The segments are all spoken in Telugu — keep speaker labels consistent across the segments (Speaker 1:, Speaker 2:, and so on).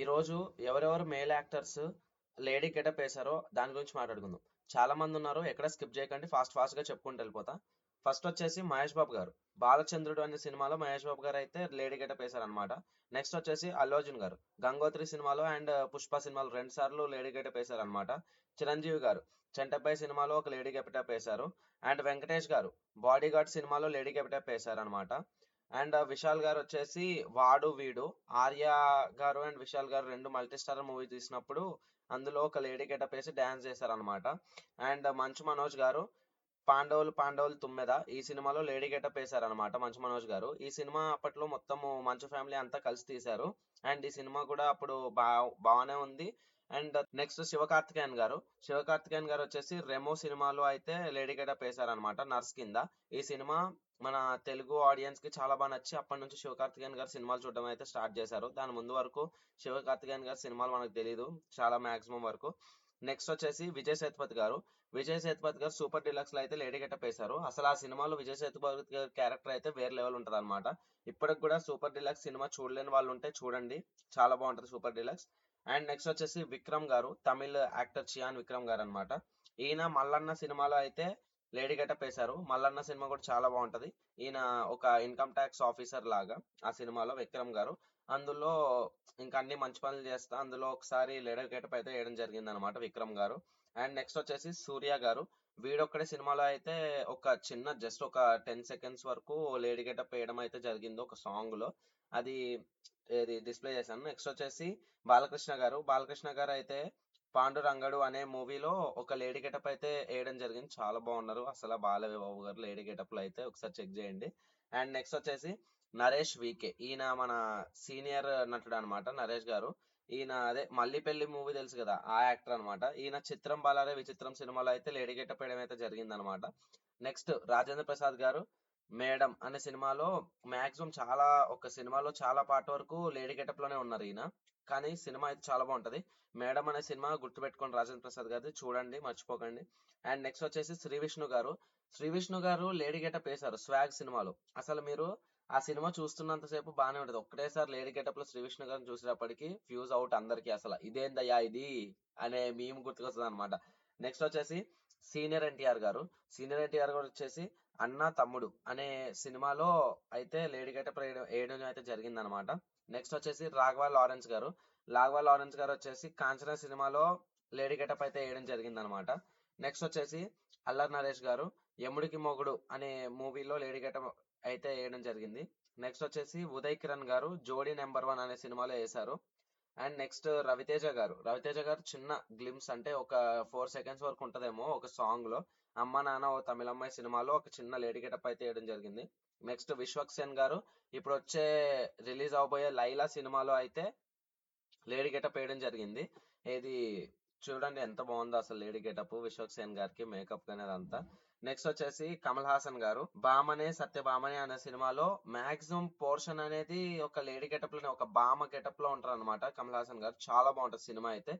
Speaker 1: ఈ రోజు ఎవరెవరు మేల్ యాక్టర్స్ లేడీ గెటప్ వేశారో దాని గురించి మాట్లాడుకుందాం. చాలా మంది ఉన్నారు, ఎక్కడ స్కిప్ చేయకండి, ఫాస్ట్ ఫాస్ట్ గా చెప్పుకుంటూ వెళ్ళిపోతా. ఫస్ట్ వచ్చేసి మహేష్ బాబు గారు. బాలచంద్రుడు అనే సినిమాలో మహేష్ బాబు గారు అయితే లేడీ గెటప్ వేశారనమాట. నెక్స్ట్ వచ్చేసి అల్లు అర్జున్ గారు గంగోత్రి సినిమాలో అండ్ పుష్ప సినిమాలో 2 సార్లు లేడీ గెటప్ వేశారనమాట. చిరంజీవి గారు చెంటపై సినిమాలో ఒక లేడీ గెటప్ వేశారు. అండ్ వెంకటేష్ గారు బాడీ గార్డ్ సినిమాలో లేడీ గెటప్ వేశారనమాట. అండ్ విశాల్ గారు వచ్చేసి వాడు వీడు, ఆర్య గారు అండ్ విశాల్ గారు రెండు మల్టీ స్టార్ మూవీ తీసినప్పుడు అందులో ఒక లేడీ గెటప్ వేసి డాన్స్ చేశారనమాట. అండ్ మంచు మనోజ్ గారు పాండవులు పాండవులు తుమ్మెద ఈ సినిమాలో లేడీ గెటప్ వేశారనమాట. మంచు మనోజ్ గారు ఈ సినిమా అప్పట్లో మొత్తము మంచు ఫ్యామిలీ అంతా కలిసి తీశారు. అండ్ ఈ సినిమా కూడా అప్పుడు బాగానే ఉంది. అండ్ నెక్స్ట్ శివకార్తికేయన్ గారు వచ్చేసి రెమో సినిమాలో అయితే లేడీ గెటప్ వేశారనమాట, నర్స్ కింద. ఈ సినిమా మన తెలుగు ఆడియన్స్ కి చాలా బాగా నచ్చి అప్పటి నుంచి శివకార్తికేయన్ గారు సినిమాలు చూడడం అయితే స్టార్ట్ చేశారు. దాని ముందు వరకు శివకార్తికేయన్ గారి సినిమాలు మనకు తెలియదు చాలా మాక్సిమం వరకు. నెక్స్ట్ వచ్చేసి విజయ్ సేతుపతి గారు సూపర్ డిలక్స్ లో అయితే లేడీ గెటప్ వేశారు. అసలు ఆ సినిమాలో విజయ్ సేతుపతి గారి క్యారెక్టర్ అయితే వేరే లెవెల్ ఉంటది అనమాట. ఇప్పటికి కూడా సూపర్ డిలక్స్ సినిమా చూడలేని వాళ్ళు ఉంటే చూడండి, చాలా బాగుంటది సూపర్ డిలక్స్. అండ్ నెక్స్ట్ వచ్చేసి విక్రమ్ గారు, తమిళ్ యాక్టర్ చియాన్ విక్రమ్ గారు అనమాట. ఈయన మల్లన్న సినిమాలో అయితే లేడీ గెటప్ వేశారు. మల్లన్న సినిమా కూడా చాలా బాగుంటది. ఈయన ఒక ఇన్కమ్ ట్యాక్స్ ఆఫీసర్ లాగా ఆ సినిమాలో విక్రమ్ గారు. అందులో ఇంకా అన్ని మంచి పనులు చేస్తా అందులో ఒకసారి లేడీ గెటప్ అయితే వేయడం జరిగింది అనమాట విక్రమ్ గారు. అండ్ నెక్స్ట్ వచ్చేసి సూర్య గారు. వీడొక్కడే సినిమాలో అయితే ఒక చిన్న జస్ట్ ఒక 10 seconds వరకు లేడీ గెటప్ వేయడం అయితే జరిగింది ఒక సాంగ్ లో. అది ఇది డిస్ప్లే చేశాను. నెక్స్ట్ వచ్చేసి బాలకృష్ణ గారు అయితే పాండురంగడు అనే మూవీలో ఒక లేడీ గెటప్ అయితే వేయడం జరిగింది. చాలా బాగున్నారు అసలు బాలబాబు గారు లేడీ గెటప్ లో అయితే, ఒకసారి చెక్ చేయండి. అండ్ నెక్స్ట్ వచ్చేసి నరేష్ వికే. ఈయన మన సీనియర్ నటుడు అనమాట నరేష్ గారు. ఈయన అదే మల్లిపెల్లి మూవీ తెలుసు కదా, ఆ యాక్టర్ అనమాట. ఈయన చిత్రం బాలారే విచిత్రం సినిమాలో అయితే లేడీ గెటప్ వేయడం అయితే జరిగింది అనమాట. నెక్స్ట్ రాజేంద్ర ప్రసాద్ గారు మేడం అనే సినిమాలో మాక్సిమం చాలా ఒక సినిమాలో చాలా పార్ట్ వరకు లేడీ గెటప్ లోనే ఉన్నారు ఈయన. కానీ సినిమా అయితే చాలా బాగుంటది. మేడం అనే సినిమా గుర్తుపెట్టుకోండి, రాజేంద్ర ప్రసాద్ గారిది, చూడండి మర్చిపోకండి. అండ్ నెక్స్ట్ వచ్చేసి శ్రీ విష్ణు గారు లేడీ గెటప్ వేశారు స్వాగ్ సినిమాలో. అసలు మీరు ఆ సినిమా చూస్తున్నంత సేపు బాగానే ఉంటది, ఒక్కటేసారి లేడీ గెటప్ లో శ్రీ విష్ణు గారిని చూసేటప్పటికి ఫ్యూజ్ అవుట్ అందరికి, అసలు ఇదేందయ్యా ఇది అనే మీమ్ గుర్తుకొస్తుంది అనమాట. నెక్స్ట్ వచ్చేసి సీనియర్ ఎన్టీఆర్ గారు వచ్చేసి అన్న తమ్ముడు అనే సినిమాలో అయితే లేడీ గెటప్ వేయడం అయితే జరిగింది అనమాట. నెక్స్ట్ వచ్చేసి రాఘవ లారెన్స్ గారు వచ్చేసి కాంచనా సినిమాలో లేడీ గెటప్ అయితే వేయడం జరిగింది అనమాట. నెక్స్ట్ వచ్చేసి అల్లరి నరేష్ గారు యముడికి మొగుడు అనే మూవీలో లేడీ గెటప్ అయితే వేయడం జరిగింది. నెక్స్ట్ వచ్చేసి ఉదయ్ కిరణ్ గారు జోడీ నెంబర్ 1 అనే సినిమాలో వేశారు. అండ్ నెక్స్ట్ రవితేజ గారు చిన్న గ్లిమ్స్ అంటే ఒక 4 seconds వరకు ఉంటదేమో ఒక సాంగ్ లో, అమ్మ నాన్న ఓ తమిళమ్మాయి సినిమాలో ఒక చిన్న లేడీ గెటప్ అయితే వేయడం జరిగింది. నెక్స్ట్ విశ్వక్సేన్ గారు ఇప్పుడు వచ్చే రిలీజ్ అవబోయే లైలా సినిమాలో అయితే లేడీ గెటప్ వేయడం జరిగింది. ఇది చూడండి ఎంత బాగుందో అసలు లేడీ గెటప్ విశ్వక్సేన్ గారికి మేకప్ కానీ అదంతా. నెక్స్ట్ వచ్చేసి కమల్ హాసన్ గారు సత్యభామనే అనే సినిమాలో మాక్సిమం పోర్షన్ అనేది ఒక లేడీ గెటప్ లోనే ఒక బామ గెటప్ లో ఉంటారు అనమాట కమల్ హాసన్ గారు. చాలా బాగుంటది సినిమా అయితే.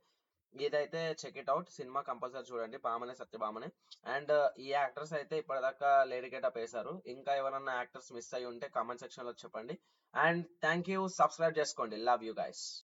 Speaker 1: ఇదైతే check it out, cinema compulsory చూడండి, సత్యభామనే. అండ్ ఈ యాక్టర్స్ అయితే ఇప్పటిదాకా లేడీ గెటప్ వేశారు. ఇంకా ఎవరన్నా యాక్టర్స్ మిస్ అయ్యి ఉంటే కామెంట్ సెక్షన్ లో చెప్పండి. అండ్ థ్యాంక్ యూ, సబ్స్క్రైబ్ చేసుకోండి, లవ్ యూ గైస్.